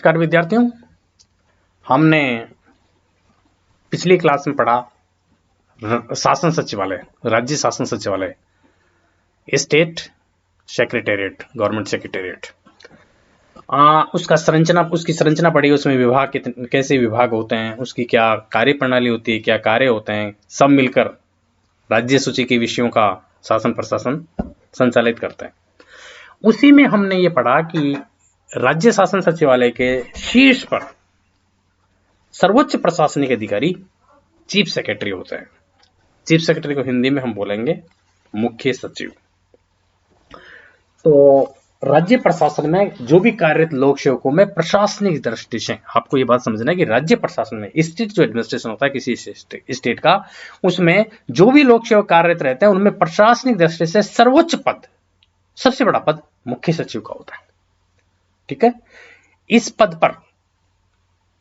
नमस्कार विद्यार्थियों, हमने पिछली क्लास में पढ़ा शासन सचिवालय, राज्य शासन सचिवालय, स्टेट सेक्रेटेरिएट, गवर्नमेंट सेक्रेटेरिएट। उसकी संरचना पढ़ी, उसमें विभाग कैसे विभाग होते हैं, उसकी क्या कार्य प्रणाली होती है, क्या कार्य होते हैं, सब मिलकर राज्य सूची के विषयों का शासन प्रशासन संचालित करते हैं। उसी में हमने ये पढ़ा कि राज्य शासन सचिवालय के शीर्ष पर सर्वोच्च प्रशासनिक अधिकारी चीफ सेक्रेटरी होते हैं। चीफ सेक्रेटरी को हिंदी में हम बोलेंगे मुख्य सचिव। तो राज्य प्रशासन में जो भी कार्यरत लोक सेवकों में प्रशासनिक दृष्टि से आपको ये बात समझना है कि राज्य प्रशासन में स्टेट जो एडमिनिस्ट्रेशन होता है किसी स्टेट का, उसमें जो भी लोक सेवक कार्यरत रहते हैं उनमें प्रशासनिक दृष्टि से सर्वोच्च पद, सबसे बड़ा पद मुख्य सचिव का होता है। ठीक है, इस पद पर,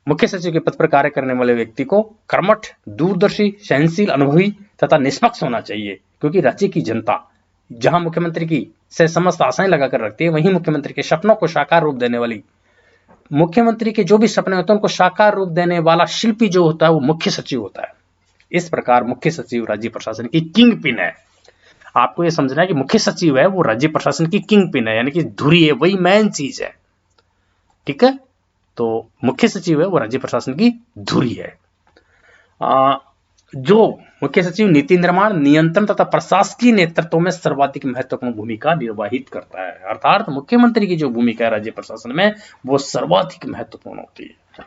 मुख्य सचिव के पद पर कार्य करने वाले व्यक्ति को कर्मठ, दूरदर्शी, सहनशील, अनुभवी तथा निष्पक्ष होना चाहिए, क्योंकि राज्य की जनता जहां मुख्यमंत्री की से समस्त आशाएं लगाकर रखती है, वहीं मुख्यमंत्री के सपनों को साकार रूप देने वाली, मुख्यमंत्री के जो भी सपने होते हैं उनको साकार रूप देने वाला शिल्पी जो होता है वो मुख्य सचिव होता है। इस प्रकार मुख्य सचिव राज्य प्रशासन की किंग पिन है। आपको यह समझना है कि मुख्य सचिव है वो राज्य प्रशासन की किंग पिन है, यानी कि धुरी है, वही मेन चीज है। ठीक है, तो मुख्य सचिव है वो राज्य प्रशासन की धुरी है। जो मुख्य सचिव नीति निर्माण, नियंत्रण तथा प्रशासकीय नेतृत्व में सर्वाधिक महत्वपूर्ण भूमिका निर्वाहित करता है। अर्थात मुख्यमंत्री की जो भूमिका है राज्य प्रशासन में वो सर्वाधिक महत्वपूर्ण होती है।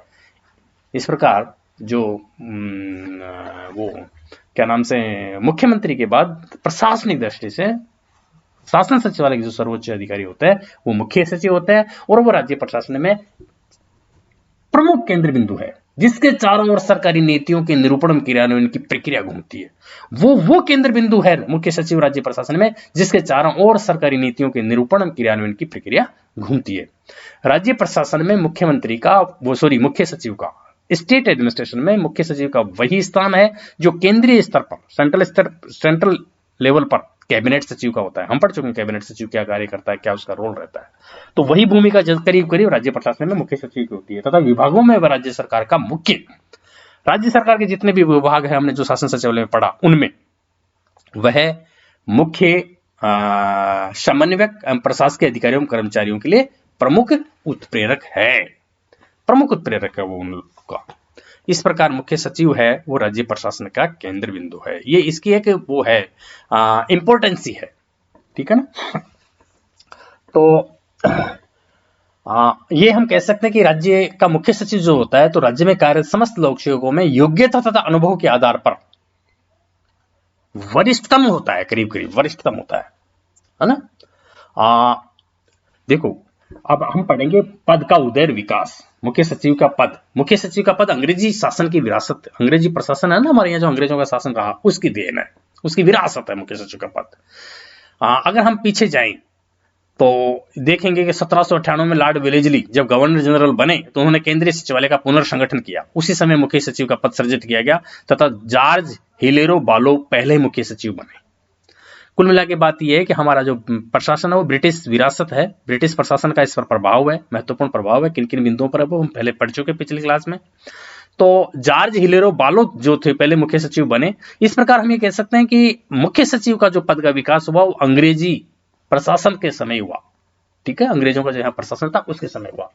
इस प्रकार जो वो क्या नाम से मुख्यमंत्री के बाद प्रशासनिक दृष्टि से शासन सचिवालय के जो सर्वोच्च अधिकारी होते हैं वो मुख्य सचिव होते हैं, और वो राज्य प्रशासन में प्रमुख केंद्र बिंदु है जिसके चारों ओर सरकारी नीतियों के निरूपण क्रियान्वयन की प्रक्रिया घूमती है। वो केंद्र बिंदु है मुख्य सचिव राज्य प्रशासन में जिसके चारों ओर सरकारी नीतियों के निरूपण क्रियान्वयन की प्रक्रिया घूमती है। राज्य प्रशासन में मुख्य सचिव का, स्टेट एडमिनिस्ट्रेशन में मुख्य सचिव का वही स्थान है जो केंद्रीय स्तर पर, सेंट्रल लेवल पर कैबिनेट सचिव का होता है। हम पढ़ चुके हैं कैबिनेट सचिव क्या कार्य करता है, क्या उसका रोल रहता है। तो वही भूमिका करीब करीब राज्य प्रशासन में मुख्य सचिव की होती है, तथा विभागों में राज्य सरकार का मुख्य, राज्य सरकार के जितने भी विभाग है हमने जो शासन सचिवालय में पढ़ा उनमें वह मुख्य समन्वयक एवं प्रशासकीय अधिकारियों कर्मचारियों के लिए प्रमुख उत्प्रेरक है वो उनका। इस प्रकार मुख्य सचिव है वो राज्य प्रशासन का केंद्र बिंदु है। ये इसकी एक वो है इंपॉर्टेंसी है। ठीक है ना। तो ये हम कह सकते हैं कि राज्य का मुख्य सचिव जो होता है तो राज्य में कार्यरत समस्त लोक सेवकों में योग्यता तथा अनुभव के आधार पर वरिष्ठतम होता है, करीब करीब वरिष्ठतम होता है ना। देखो अब हम पढ़ेंगे पद का उदय विकास। मुख्य सचिव का पद अंग्रेजी शासन की विरासत, अंग्रेजी प्रशासन है ना हमारे यहाँ जो अंग्रेजों का शासन रहा उसकी देन है, उसकी विरासत है मुख्य सचिव का पद। अगर हम पीछे जाएं तो देखेंगे कि 1798 में लॉर्ड वेलेस्ली जब गवर्नर जनरल बने तो उन्होंने केंद्रीय सचिवालय का पुनर्संगठन किया। उसी समय मुख्य सचिव का पद सृजित किया गया तथा जॉर्ज हिलेरो बालो पहले मुख्य सचिव बने। कुल मिला के बात यह है कि हमारा जो प्रशासन है वो ब्रिटिश विरासत है, ब्रिटिश प्रशासन का इस पर प्रभाव है, महत्वपूर्ण प्रभाव है। किन किन बिंदुओं पर है वो हम पहले पढ़ चुके पिछली क्लास में। तो जॉर्ज हिलेरो बालो जो थे पहले मुख्य सचिव बने। इस प्रकार हम ये कह सकते हैं कि मुख्य सचिव का जो पद का विकास हुआ वो अंग्रेजी प्रशासन के समय हुआ। ठीक है, अंग्रेजों का जो यहाँ प्रशासन था उसके समय हुआ।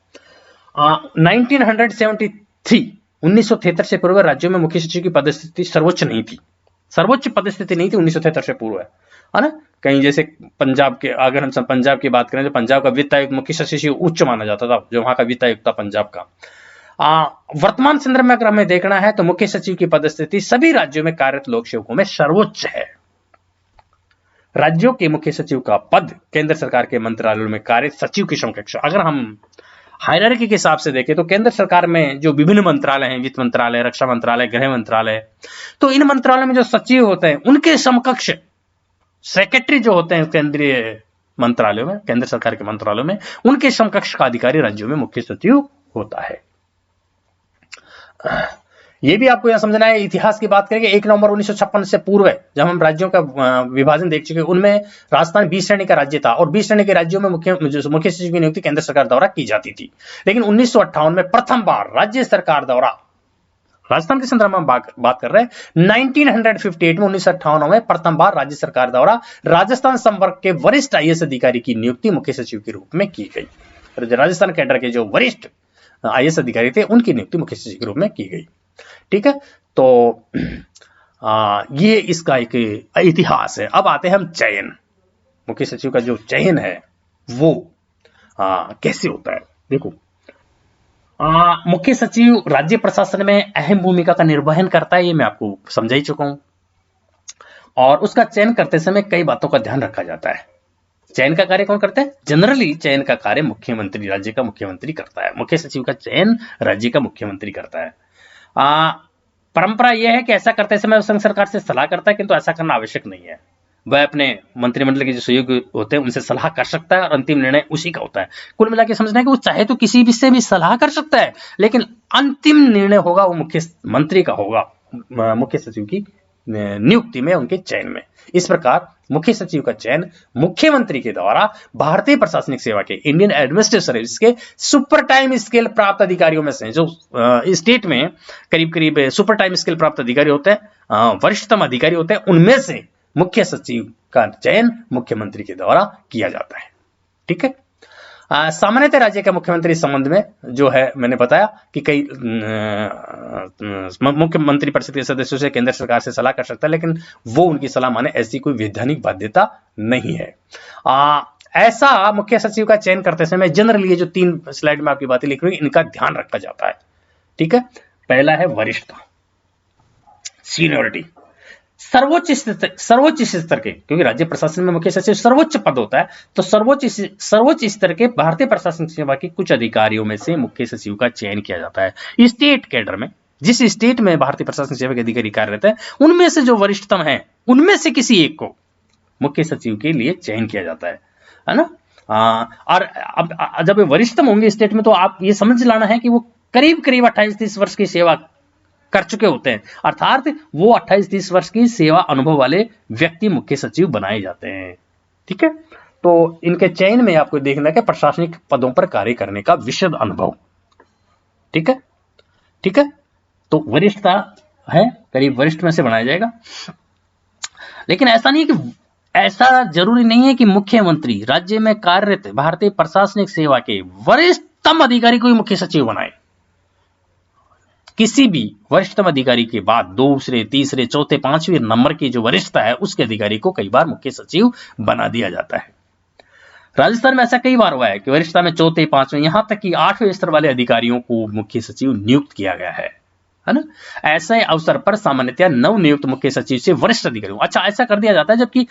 1973 से पूर्व राज्यों में मुख्य सचिव की पदस्थिति सर्वोच्च पदस्थिति नहीं थी 1973 से पूर्व, है ना। कहीं जैसे पंजाब के, अगर हम पंजाब की बात करें तो पंजाब का वित्त आयुक्त मुख्य सचिव उच्च माना जाता था, जो वहां का वित्त आयुक्त था पंजाब का। वर्तमान संदर्भ में अगर हमें देखना है तो मुख्य सचिव की पदस्थिति सभी राज्यों में कार्यरत लोक सेवकों में सर्वोच्च है। राज्यों के मुख्य सचिव का पद केंद्र सरकार के मंत्रालयों में कार्यरत सचिव की समकक्ष। अगर हम हायरार्की के हिसाब से देखें तो केंद्र सरकार में जो विभिन्न मंत्रालय हैं, वित्त मंत्रालय, रक्षा मंत्रालय, गृह मंत्रालय, तो इन मंत्रालयों में जो सचिव होते हैं उनके समकक्ष सेक्रेटरी जो होते हैं केंद्रीय मंत्रालयों में, केंद्र सरकार के मंत्रालयों में, उनके समकक्ष का अधिकारी राज्यों में मुख्य सचिव होता है। ये भी आपको यहां समझना है, इतिहास की बात करेंगे 1 नवंबर 1956 से पूर्व जब हम राज्यों का विभाजन देख चुके, उनमें राजस्थान 20 श्रेणी का राज्य था और 20 श्रेणी के राज्यों में मुख्य सचिव की नियुक्ति केंद्र सरकार द्वारा की जाती थी। लेकिन 1958 में प्रथम बार राज्य सरकार द्वारा, राजस्थान के संदर्भ में बात कर रहे हैं, 1958 में 1958 में प्रथम बार राज्य सरकार द्वारा राजस्थान संवर्ग के वरिष्ठ IAS अधिकारी की नियुक्ति मुख्य सचिव के रूप में की गई। राजस्थान कैडर के जो वरिष्ठ IAS अधिकारी थे उनकी नियुक्ति मुख्य सचिव के रूप में की गई। ठीक है, तो ये इसका एक इतिहास है। अब आते हैं हम चयन, मुख्य सचिव का जो चयन है वो कैसे होता है। देखो, मुख्य सचिव राज्य प्रशासन में अहम भूमिका का निर्वहन करता है, ये मैं आपको समझा ही चुका हूं, और उसका चयन करते समय कई बातों का ध्यान रखा जाता है। चयन का कार्य कौन करता है? जनरली चयन का कार्य मुख्यमंत्री, राज्य का मुख्यमंत्री करता है। मुख्य सचिव का चयन राज्य का मुख्यमंत्री करता है। परंपरा यह है कि ऐसा करते समय संघ सरकार से सलाह करता है, किंतु ऐसा करना आवश्यक नहीं है। वह अपने मंत्रिमंडल के जो सहयोगी होते हैं उनसे सलाह कर सकता है और अंतिम निर्णय उसी का होता है। कुल मिला के समझना है कि वो चाहे तो किसी विषय में सलाह कर सकता है, लेकिन अंतिम निर्णय होगा वो मुख्यमंत्री का होगा, मुख्य सचिव की नियुक्ति में, उनके चयन में। इस प्रकार मुख्य सचिव का चयन मुख्यमंत्री के द्वारा भारतीय प्रशासनिक सेवा के, इंडियन एडमिनिस्ट्रेटिव सर्विस के सुपर टाइम स्किल प्राप्त अधिकारियों में से, जो स्टेट में करीब करीब सुपर टाइम स्किल प्राप्त अधिकारी होते हैं, वरिष्ठतम अधिकारी होते हैं, उनमें से मुख्य सचिव का चयन मुख्यमंत्री के द्वारा किया जाता है। ठीक है, सामान्यतः राज्य का मुख्यमंत्री इस संबंध में जो है, मैंने बताया कि कई मुख्यमंत्री परिषद के सदस्यों से केंद्र सरकार से सलाह कर सकता है, लेकिन वो उनकी सलाह माने ऐसी कोई वैधानिक बाध्यता नहीं है। ऐसा मुख्य सचिव का चयन करते समय जनरली ये जो 3 स्लाइड में आपकी बातें लिख रही है, इनका ध्यान रखा जाता है। ठीक है, पहला है वरिष्ठता, सीनियरिटी, सर्वोच्च स्तर के, क्योंकि राज्य प्रशासन में मुख्य सचिव सर्वोच्च पद होता है, तो सर्वोच्च स्तर के भारतीय प्रशासनिक सेवा के कुछ अधिकारियों में से मुख्य सचिव का चयन किया जाता है। स्टेट कैडर में, जिस स्टेट में भारतीय प्रशासनिक सेवा के अधिकारी कार्यरत है, उनमें से जो वरिष्ठतम है, उनमें से किसी एक को मुख्य सचिव के लिए चयन किया जाता है ना। और अब जब वरिष्ठतम होंगे स्टेट में, तो आप ये समझ लाना है कि वो करीब करीब 28-30 वर्ष की सेवा कर चुके होते हैं, अर्थात वो 28-30 वर्ष की सेवा अनुभव वाले व्यक्ति मुख्य सचिव बनाए जाते हैं। ठीक है, तो इनके चयन में आपको देखना है कि प्रशासनिक पदों पर कार्य करने का विशद अनुभव। ठीक है, ठीक है, तो वरिष्ठता है, करीब वरिष्ठ में से बनाया जाएगा। लेकिन ऐसा नहीं कि, ऐसा जरूरी नहीं है कि मुख्यमंत्री राज्य में कार्यरत भारतीय प्रशासनिक सेवा के वरिष्ठतम अधिकारी को ही मुख्य सचिव बनाए। किसी भी वरिष्ठतम अधिकारी के बाद दूसरे, तीसरे, चौथे, 5वें नंबर की जो वरिष्ठता है, उसके अधिकारी को कई बार मुख्य सचिव बना दिया जाता है। राजस्थान में ऐसा कई बार हुआ है कि वरिष्ठता में चौथे, 5वें, यहां तक कि 8वें स्तर वाले अधिकारियों को मुख्य सचिव नियुक्त किया गया है ना। ऐसे अवसर पर सामान्यतः नवनियुक्त मुख्य सचिव से वरिष्ठ अधिकारियों, अच्छा ऐसा कर दिया जाता है, जबकि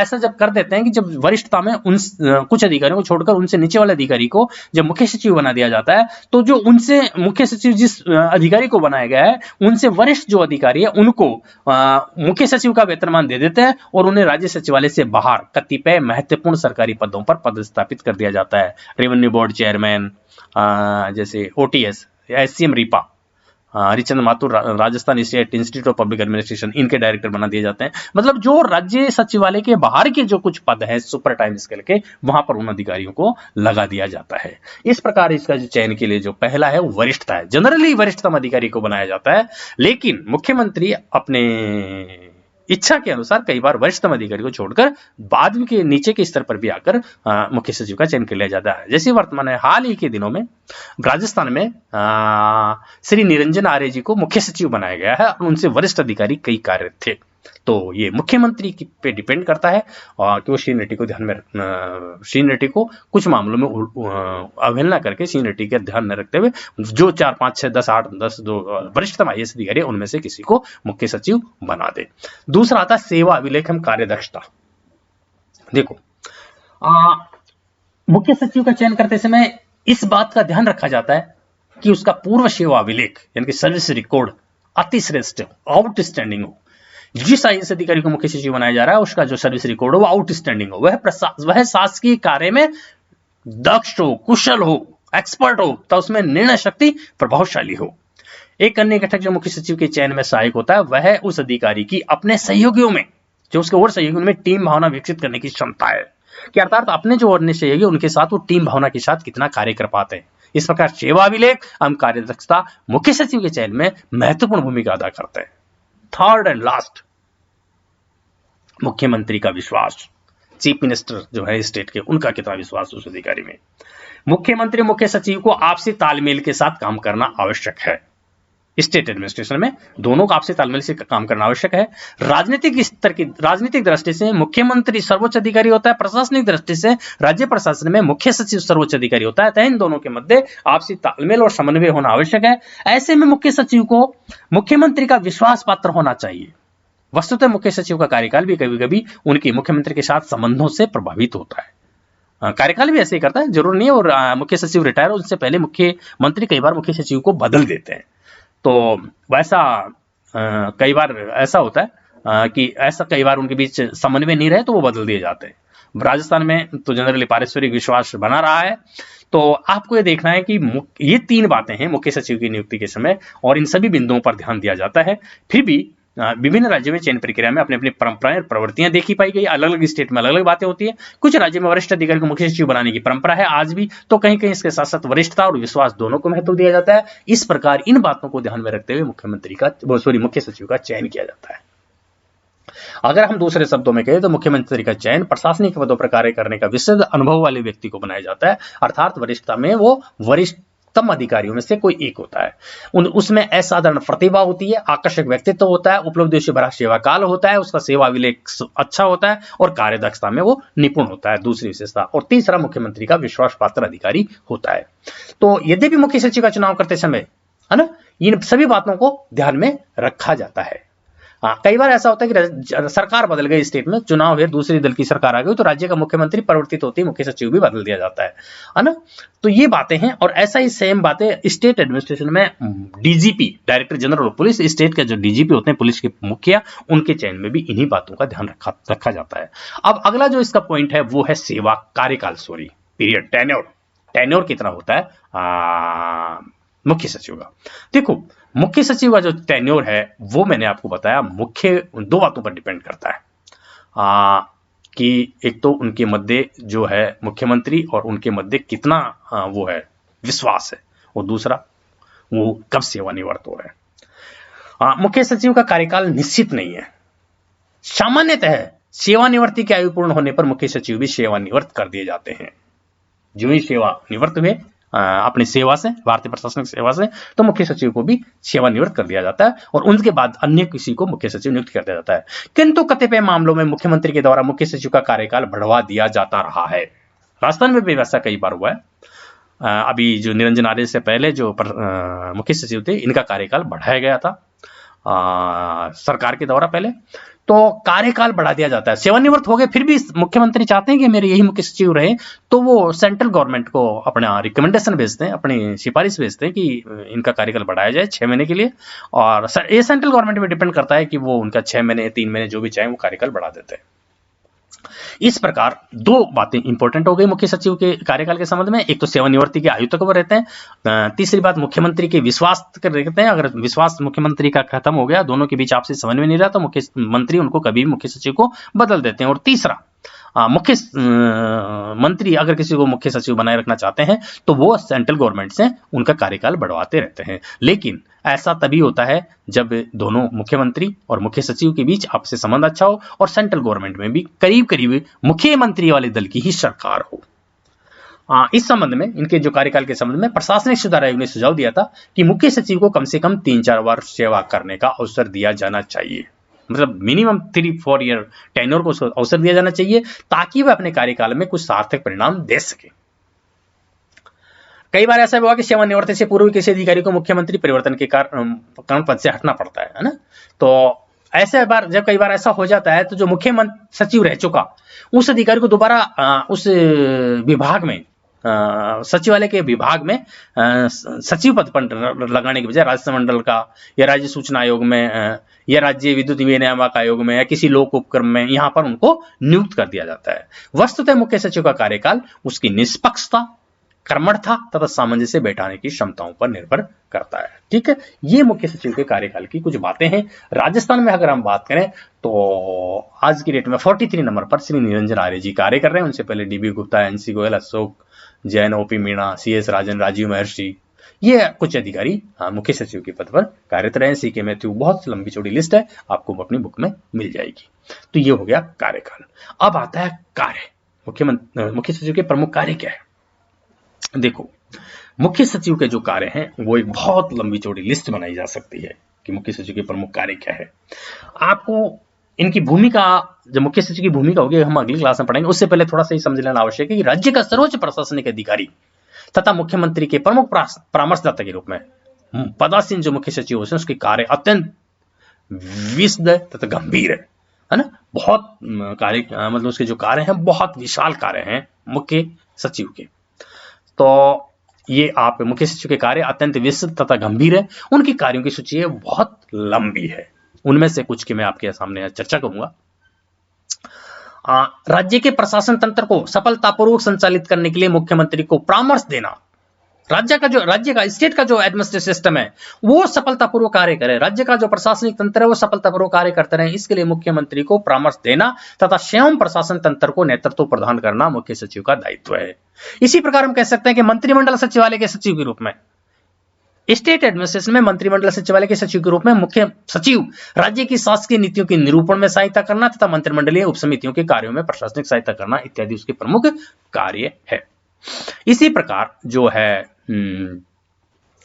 ऐसा जब कर देते हैं कि जब वरिष्ठता में उन कुछ अधिकारियों को छोड़कर उनसे नीचे वाले अधिकारी को जब मुख्य सचिव बना दिया जाता है, तो जो उनसे मुख्य सचिव जिस अधिकारी को बनाया गया है, उनसे वरिष्ठ जो अधिकारी है उनको मुख्य सचिव का वेतनमान दे देते हैं और उन्हें राज्य सचिवालय से बाहर कतिपय महत्वपूर्ण सरकारी पदों पर पदस्थापित कर दिया जाता है। रेवेन्यू बोर्ड चेयरमैन, जैसे OTS, SCM RIPA, Harichandra Mathur Rajasthan state institute of public administration, इनके डायरेक्टर बना दिए जाते हैं। मतलब जो राज्य सचिवालय के बाहर के जो कुछ पद हैं सुपर टाइम स्केल के, वहां पर उन अधिकारियों को लगा दिया जाता है। इस प्रकार इसका जो चयन के लिए जो पहला है वो वरिष्ठता है। जनरली वरिष्ठतम अधिकारी को बनाया जाता है, लेकिन मुख्यमंत्री अपने इच्छा के अनुसार कई बार वरिष्ठतम अधिकारी को छोड़कर बाद के नीचे के स्तर पर भी आकर मुख्य सचिव का चयन कर लिया जाता है। जैसे वर्तमान में हाल ही के दिनों में राजस्थान में श्री निरंजन आर्य जी को मुख्य सचिव बनाया गया है और उनसे वरिष्ठ अधिकारी कई कार्यरत थे। तो ये मुख्यमंत्री पे डिपेंड करता है कि वो सीनियरिटी को ध्यान में सीनियरिटी को कुछ मामलों में अवहेलना करके सीनियरिटी का ध्यान न रखते हुए जो 4, 5, 6, 10, 8, 10 जो वरिष्ठतम IAS अधिकारी उनमें से किसी को मुख्य सचिव बना दे। दूसरा आता है सेवा अभिलेख एवं कार्यदक्षता। देखो, मुख्य सचिव का चयन करते समय इस बात का ध्यान रखा जाता है कि उसका पूर्व सेवा अभिलेख यानी कि सर्विस रिकॉर्ड अतिश्रेष्ठ आउटस्टैंडिंग हो। जिस IAS अधिकारी को मुख्य सचिव बनाया जा रहा है उसका जो सर्विस रिकॉर्ड हो वो आउटस्टैंडिंग हो, वह शासकीय कार्य में दक्ष हो, कुशल हो, एक्सपर्ट हो, तो उसमें निर्णय शक्ति प्रभावशाली हो। एक अन्य घटक जो मुख्य सचिव के चयन में सहायक होता है वह है उस अधिकारी की अपने सहयोगियों में, जो उसके और सहयोगियों में टीम भावना विकसित करने की क्षमता है, कि अर्थात अपने जो अन्य सहयोगी उनके साथ वो टीम भावना के साथ कितना कार्य कर पाते हैं। इस प्रकार सेवा अभिलेख एवं कार्यदक्षता मुख्य सचिव के चयन में महत्वपूर्ण भूमिका अदा करते हैं। थर्ड एंड लास्ट, मुख्यमंत्री का विश्वास। चीफ मिनिस्टर जो है स्टेट के, उनका कितना विश्वास उस अधिकारी में। मुख्यमंत्री मुख्य सचिव को आपसी तालमेल के साथ काम करना आवश्यक है। स्टेट एडमिनिस्ट्रेशन में दोनों को आपसी तालमेल से काम करना आवश्यक है। राजनीतिक दृष्टि से मुख्यमंत्री सर्वोच्च अधिकारी होता है, प्रशासनिक दृष्टि से राज्य प्रशासन में मुख्य सचिव सर्वोच्च अधिकारी होता है। इन दोनों के मध्य आपसी तालमेल और समन्वय होना आवश्यक है। ऐसे में मुख्य सचिव को मुख्यमंत्री का विश्वास पात्र होना चाहिए। वस्तुतः मुख्य सचिव का कार्यकाल भी कभी कभी उनकी मुख्यमंत्री के साथ संबंधों से प्रभावित होता है। कार्यकाल भी ऐसे ही करता है, जरूर नहीं है। और मुख्य सचिव रिटायर हो उससे पहले मुख्यमंत्री कई बार मुख्य सचिव को बदल देते हैं। तो वैसा कई बार ऐसा होता है कि ऐसा कई बार उनके बीच समन्वय नहीं रहे तो वो बदल दिए जाते हैं। राजस्थान में तो जनरली पारस्परिक विश्वास बना रहा है। तो आपको ये देखना है कि ये 3 बातें हैं मुख्य सचिव की नियुक्ति के समय, और इन सभी बिंदुओं पर ध्यान दिया जाता है। फिर भी विभिन्न राज्यों में चयन प्रक्रिया में अपनी अपनी परंपराएं और प्रवृत्तियां देखी पाई गई। अलग अलग स्टेट में अलग अलग बातें होती है। कुछ राज्यों में वरिष्ठ अधिकारी को मुख्य सचिव बनाने की परंपरा है आज भी, तो कहीं कहीं इसके साथ साथ वरिष्ठता और विश्वास दोनों को महत्व दिया जाता है। इस प्रकार इन बातों को ध्यान में रखते हुए मुख्य सचिव का चयन किया जाता है। अगर हम दूसरे शब्दों में कहें तो मुख्यमंत्री का चयन प्रशासनिक पदों पर कार्य करने का विशेष अनुभव वाले व्यक्ति को बनाया जाता है, अर्थात वरिष्ठता में वो वरिष्ठतम अधिकारियों में से कोई एक होता है। उसमें असाधारण प्रतिभा होती है, आकर्षक व्यक्तित्व होता है, उपलब्धियों से भरा सेवा काल होता है, उसका सेवा अभिलेख अच्छा होता है और कार्यदक्षता में वो निपुण होता है, दूसरी विशेषता। और तीसरा, मुख्यमंत्री का विश्वास पात्र अधिकारी होता है। तो यद्यपि मुख्य सचिव का चुनाव करते समय है ना, इन सभी बातों को ध्यान में रखा जाता है। कई बार ऐसा होता है कि सरकार बदल गई, स्टेट में चुनाव है, दूसरी दल की सरकार आ गई, तो राज्य का मुख्यमंत्री परिवर्तित होती है, मुख्य सचिव भी बदल दिया जाता है ना। तो ये बातें हैं। और ऐसा ही सेम बातें स्टेट एडमिनिस्ट्रेशन में DGP, director general of police, state के जो डीजीपी होते हैं पुलिस के मुखिया, उनके चयन में भी इन्हीं बातों का ध्यान रखा जाता है। अब अगला जो इसका पॉइंट है वो है सेवा कार्यकाल, पीरियड, टेन्योर कितना होता है मुख्य सचिव का। देखो, मुख्य सचिव का जो टेन्योर है वो मैंने आपको बताया मुख्य 2 बातों पर डिपेंड करता है कि एक तो उनके मध्य जो है मुख्यमंत्री और उनके मध्य कितना वो है विश्वास है, और दूसरा वो कब सेवानिवृत्त हो रहे हैं। मुख्य सचिव का कार्यकाल निश्चित नहीं है। सामान्यतः सेवानिवृत्ति की आयु पूर्ण होने पर मुख्य सचिव भी सेवानिवृत्त कर दिए जाते हैं। जो ही सेवानिवृत्त हुए अपनी सेवा से, भारतीय प्रशासनिक सेवा से, तो मुख्य सचिव को भी सेवानिवृत्त कर दिया जाता है और उनके बाद अन्य किसी को मुख्य सचिव नियुक्त कर दिया जाता है। किंतु कतिपय मामलों में मुख्यमंत्री के द्वारा मुख्य सचिव का कार्यकाल बढ़वा दिया जाता रहा है। राजस्थान में भी वैसा कई बार हुआ है। अभी जो निरंजन आर्य से पहले जो मुख्य सचिव थे, इनका कार्यकाल बढ़ाया गया था सरकार के द्वारा पहले, तो कार्यकाल बढ़ा दिया जाता है। सेवानिवृत्त हो गए, फिर भी मुख्यमंत्री चाहते हैं कि मेरे यही मुख्य सचिव रहे, तो वो सेंट्रल गवर्नमेंट को अपना रिकमेंडेशन भेजते हैं, अपनी सिफारिश भेजते हैं कि इनका कार्यकाल बढ़ाया जाए 6 महीने के लिए। और ये सेंट्रल गवर्नमेंट पे डिपेंड करता है कि वो उनका 6 महीने, 3 महीने जो भी चाहे वो कार्यकाल बढ़ा देते हैं। इस प्रकार 2 बातें इंपॉर्टेंट हो गई मुख्य सचिव के कार्यकाल के संबंध में। एक तो सेवानिवृत्ति की आयु तक वो रहते हैं, तीसरी बात मुख्यमंत्री के विश्वास रहते हैं। अगर विश्वास मुख्यमंत्री का खत्म हो गया, दोनों के बीच आपसी समन्वय नहीं रहा, तो मुख्यमंत्री उनको कभी भी मुख्य सचिव को बदल देते हैं। और तीसरा, मुख्य मंत्री अगर किसी को मुख्य सचिव बनाए रखना चाहते हैं तो वो सेंट्रल गवर्नमेंट से उनका कार्यकाल बढ़वाते रहते हैं। लेकिन ऐसा तभी होता है जब दोनों मुख्यमंत्री और मुख्य सचिव के बीच आपसे संबंध अच्छा हो और सेंट्रल गवर्नमेंट में भी करीब करीब मुख्यमंत्री वाले दल की ही सरकार हो। इस संबंध में, इनके जो कार्यकाल के संबंध में प्रशासनिक सुधार आयोग ने सुझाव दिया था कि मुख्य सचिव को कम से कम 3-4 बार सेवा करने का अवसर दिया जाना चाहिए। मतलब मिनिमम 3-4 ईयर टेन्योर को अवसर दिया जाना चाहिए, ताकि वह अपने कार्यकाल में कुछ सार्थक परिणाम दे सके। कई बार ऐसा हुआ कि सेवानिवृत्ति से पूर्व किसी अधिकारी को मुख्यमंत्री परिवर्तन के कारण पद से हटना पड़ता है ना। तो ऐसे बार जब कई बार ऐसा हो जाता है, तो जो मुख्य सचिव रह चुका उस अधिकारी को दोबारा उस विभाग में, सचिवालय के विभाग में सचिव पद पर लगाने के बजाय राज्य मंडल का या राज्य सूचना आयोग में या राज्य विद्युत विनियामक आयोग में या किसी लोक उपक्रम में, यहां पर उनको नियुक्त कर दिया जाता है। वस्तुतः मुख्य सचिव का कार्यकाल उसकी निष्पक्षता, कर्मठता तथा सामंजस्य बैठाने की क्षमताओं पर निर्भर करता है। ठीक है, ये मुख्य सचिव के कार्यकाल की कुछ बातें हैं। राजस्थान में अगर हम बात करें तो आज की डेट में 43 नंबर पर श्री निरंजन आर्य जी कार्य कर रहे हैं। उनसे पहले DB Gupta, NC Goyal, Ashok Jain, OP Meena, CS Rajan, Rajeev Maharshi, ये कुछ अधिकारी मुख्य सचिव के पद पर कार्यरत रहे। सीके मैथ्यू, बहुत लंबी चौड़ी लिस्ट है, आपको अपनी बुक में मिल जाएगी। तो ये हो गया कार्यकाल। अब आता है कार्य। मुख्य सचिव के प्रमुख कार्य क्या है? देखो, मुख्य सचिव के जो कार्य हैं वो एक बहुत लंबी चौड़ी लिस्ट बनाई जा सकती है कि मुख्य सचिव के प्रमुख कार्य क्या है। आपको इनकी भूमिका, जब मुख्य सचिव की भूमिका होगी हम अगली क्लास में पढ़ेंगे, उससे पहले थोड़ा सा ही समझ लेना आवश्यक है कि राज्य का सर्वोच्च प्रशासनिक अधिकारी तथा मुख्यमंत्री के प्रमुख परामर्शदाता के रूप में पदासीन जो मुख्य सचिव होते हैं उसके कार्य अत्यंत विशद तथा गंभीर है ना। बहुत कार्य, मतलब उसके जो कार्य हैं बहुत विशाल कार्य हैं मुख्य सचिव के। तो ये आप मुख्य सचिव के कार्य अत्यंत विस्तृत तथा गंभीर है। उनके कार्यों की सूची है बहुत लंबी है। उनमें से कुछ की मैं आपके सामने चर्चा करूंगा। राज्य के प्रशासन तंत्र को सफलतापूर्वक संचालित करने के लिए मुख्यमंत्री को परामर्श देना। राज्य का स्टेट का जो एडमिनिस्ट्रेटिव सिस्टम है वो सफलतापूर्वक कार्य करे, राज्य का जो प्रशासनिक तंत्र है वो सफलतापूर्वक कार्य करते रहे, इसके लिए मुख्यमंत्री को परामर्श देना तथा स्वयं प्रशासन तंत्र को नेतृत्व प्रदान करना मुख्य सचिव का दायित्व है। इसी प्रकार हम कह सकते हैं कि मंत्रिमंडल सचिवालय के सचिव के रूप में, स्टेट एडमिनिस्ट्रेशन में मंत्रिमंडल सचिवालय के सचिव के रूप में मुख्य सचिव राज्य की शासकीय नीतियों के निरूपण में सहायता करना तथा मंत्रिमंडलीय उपसमितियों के कार्यों में प्रशासनिक सहायता करना इत्यादि उसके प्रमुख कार्य है। इसी प्रकार जो है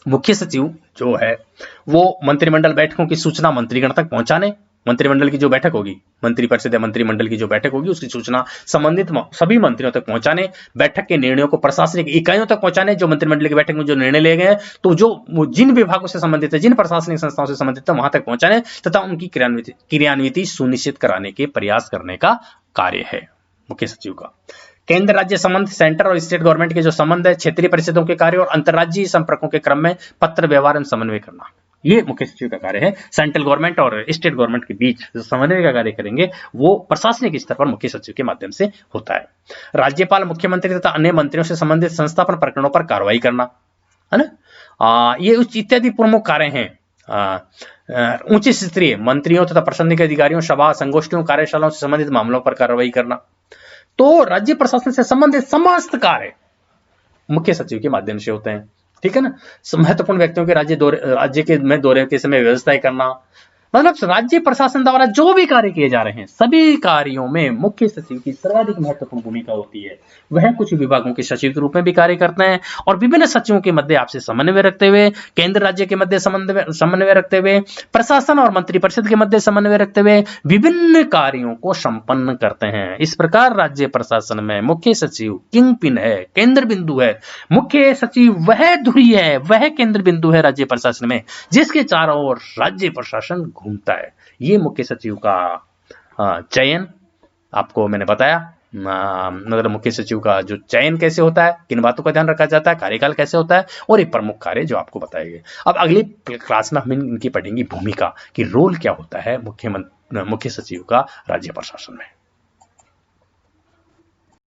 मुख्य सचिव जो है वो मंत्रिमंडल बैठकों की सूचना मंत्रीगण तक पहुंचाने, मंत्रिमंडल की जो बैठक होगी, मंत्रिपरिषद या मंत्रिमंडल की जो बैठक होगी उसकी सूचना संबंधित सभी मंत्रियों तक पहुंचाने, बैठक के निर्णयों को प्रशासनिक इकाइयों तक पहुंचाने, जो मंत्रिमंडल की बैठक में जो निर्णय लिए गए हैं तो जो जिन विभागों से संबंधित है, जिन प्रशासनिक संस्थाओं से संबंधित है वहां तक पहुंचाने तथा उनकी क्रियान्विति सुनिश्चित कराने के प्रयास करने का कार्य है मुख्य सचिव का। केंद्र राज्य संबंध, सेंटर और स्टेट गवर्नमेंट के जो संबंध है, क्षेत्रीय परिषदों के कार्य और अंतर्राज्यीय संपर्कों के क्रम में पत्र व्यवहार एवं समन्वय करना, ये मुख्य सचिव का कार्य है। सेंट्रल गवर्नमेंट और स्टेट गवर्नमेंट के बीच जो समन्वय का कार्य करेंगे वो प्रशासनिक स्तर पर मुख्य सचिव के माध्यम से होता है। राज्यपाल, मुख्यमंत्री तथा अन्य मंत्रियों से संबंधित संस्थापन प्रकरणों पर कार्रवाई करना, है ना। ये इत्यादि प्रमुख कार्य हैं। उच्च स्तरीय मंत्रियों तथा प्रशासनिक अधिकारियों, सभा, संगोष्ठियों, कार्यशालाओं से संबंधित मामलों पर कार्रवाई करना। तो राज्य प्रशासन से संबंधित समस्त कार्य मुख्य सचिव के माध्यम से होते हैं। ठीक है ना। महत्वपूर्ण व्यक्तियों के राज्य के में दौरे के समय व्यवस्था करना, मतलब राज्य प्रशासन द्वारा जो भी कार्य किए जा रहे हैं सभी कार्यों में मुख्य सचिव की सर्वाधिक महत्वपूर्ण भूमिका होती है। वह कुछ विभागों के सचिव के रूप में भी कार्य करते हैं और विभिन्न सचिवों के मध्य आपसे समन्वय रखते हुए, केंद्र राज्य के मध्य समन्वय रखते हुए, प्रशासन और मंत्रिपरिषद के मध्य समन्वय रखते हुए विभिन्न कार्यों को संपन्न करते हैं। इस प्रकार राज्य प्रशासन में मुख्य सचिव किंग पिन है, केंद्र बिंदु है। मुख्य सचिव वह धुरी है, वह केंद्र बिंदु है राज्य प्रशासन में जिसके चारों ओर राज्य प्रशासन घूमता है। ये मुख्य सचिव का चयन आपको मैंने बताया। मतलब मुख्य सचिव का जो चयन कैसे होता है, किन बातों का ध्यान रखा जाता है, कार्यकाल कैसे होता है और ये प्रमुख कार्य जो आपको बताए गए। अब अगली क्लास में हम इनकी पढ़ेंगे भूमिका कि रोल क्या होता है मुख्य सचिव का राज्य प्रशासन में।